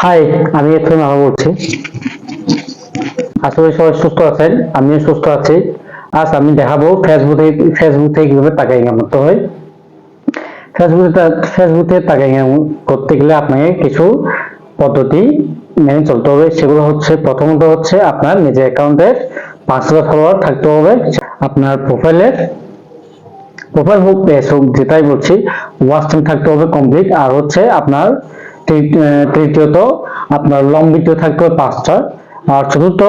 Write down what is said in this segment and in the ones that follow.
High, আমি এখন আবার বলছি। আসলে সবাই সুস্থ আছেন, আমিও সুস্থ আছি। আজ আমি দেখাবো ফেসবুক থেকে কিভাবে টাকা ইনকাম করতে হয়। ফেসবুক থেকে টাকা ইনকাম করতে গেলে আপনাকে কিছু পদ্ধতি মেনে চলতে হবে। সেগুলো হচ্ছে, প্রথমত হচ্ছে আপনার নিজের অ্যাকাউন্টের 5,000 ফলোয়ার থাকতে হবে। আপনার প্রোফাইল হোক, পেজ হোক, যেটাই বলছি, ওয়াচ টাইম থাকতে হবে কমপ্লিট। আর হচ্ছে আপনার তৃতীয়ত আপনার লং ভিডিও থাকতে হবে 5টা। আর চতুর্থ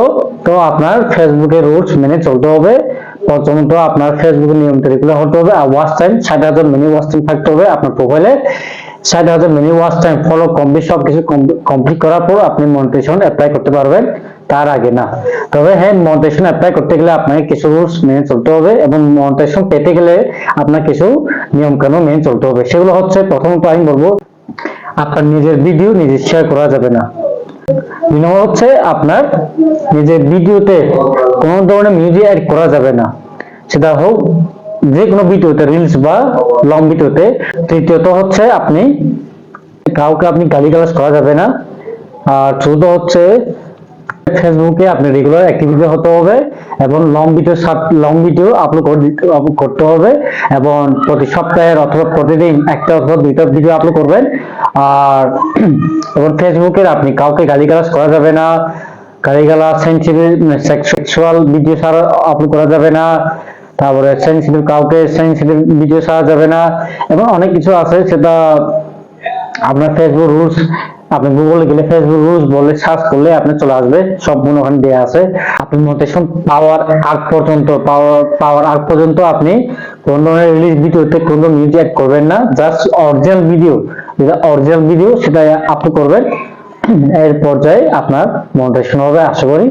তো আপনার ফেসবুকের রুলস মেনে চলতে হবে। পঞ্চমত আপনার ফেসবুকের নিয়ম রেগুলার হতে হবে। আর watch time 60,000 mini watch time থাকতে হবে আপনার প্রোফাইলে। 60,000 mini watch time follow complete, সবকিছু কমপ্লিট করার পর আপনি মনিটাইজেশন অ্যাপ্লাই করতে পারবেন, তার আগে না। তবে হ্যাঁ, মনিটাইজেশন অ্যাপ্লাই করতে গেলে আপনাকে কিছু রুলস মেনে চলতে হবে, এবং মনিটাইজেশন পেতে গেলে আপনার কিছু নিয়ম কানুন মেনে চলতে হবে। সেগুলো হচ্ছে, প্রথমত আমি বলবো, আপনার নিজের ভিডিও নিজে শেয়ার করা যাবে না। দুই নম্বর হচ্ছে আপনার নিজের ভিডিওতে কোনো ধরনের মিউজিক অ্যাড করা যাবে না, সেটা হোক যে কোনো ভিডিওতে, রিলস বা লং ভিডিওতে। তৃতীয়ত হচ্ছে কাউকে গালিগালাজ করা যাবে না। আর চতুর্থ হচ্ছে ফেসবুকে আপনি রেগুলার অ্যাক্টিভিটি হতে হবে, এবং লং ভিডিও আপলোড করতে হবে, এবং প্রতি সপ্তাহের অথবা প্রতিদিন একটা অথবা দুইটা ভিডিও আপলোড করবেন। আর এবং ফেসবুকের আপনি কাউকে গালিগালাজ করা যাবে না, গালিগালাজ, সেক্সুয়াল ভিডিও ছাড়া আপলোড করা যাবে না। তারপরে সেন্সিটিভ ভিডিও ছাড়া যাবে না, এবং অনেক কিছু আছে। সেটা আপনার ফেসবুক রুলস, আপনি গুগলে গেলে ফেসবুক রুলস বলে সার্চ করলে আপনি চলে আসবে, সম্পূর্ণ ওখানে দেওয়া আছে। আপনি মোটিভেশন পাওয়ার আগ পর্যন্ত আপনি কোন ধরনের রিলিজ ভিডিওতে কোনো মিউজিক অ্যাড করবেন না। জাস্ট অরিজিনাল ভিডিও সেটা আপলোড করবেন। এর পর্যায়ে আপনার মোটিভেশন হবে, আশা করি।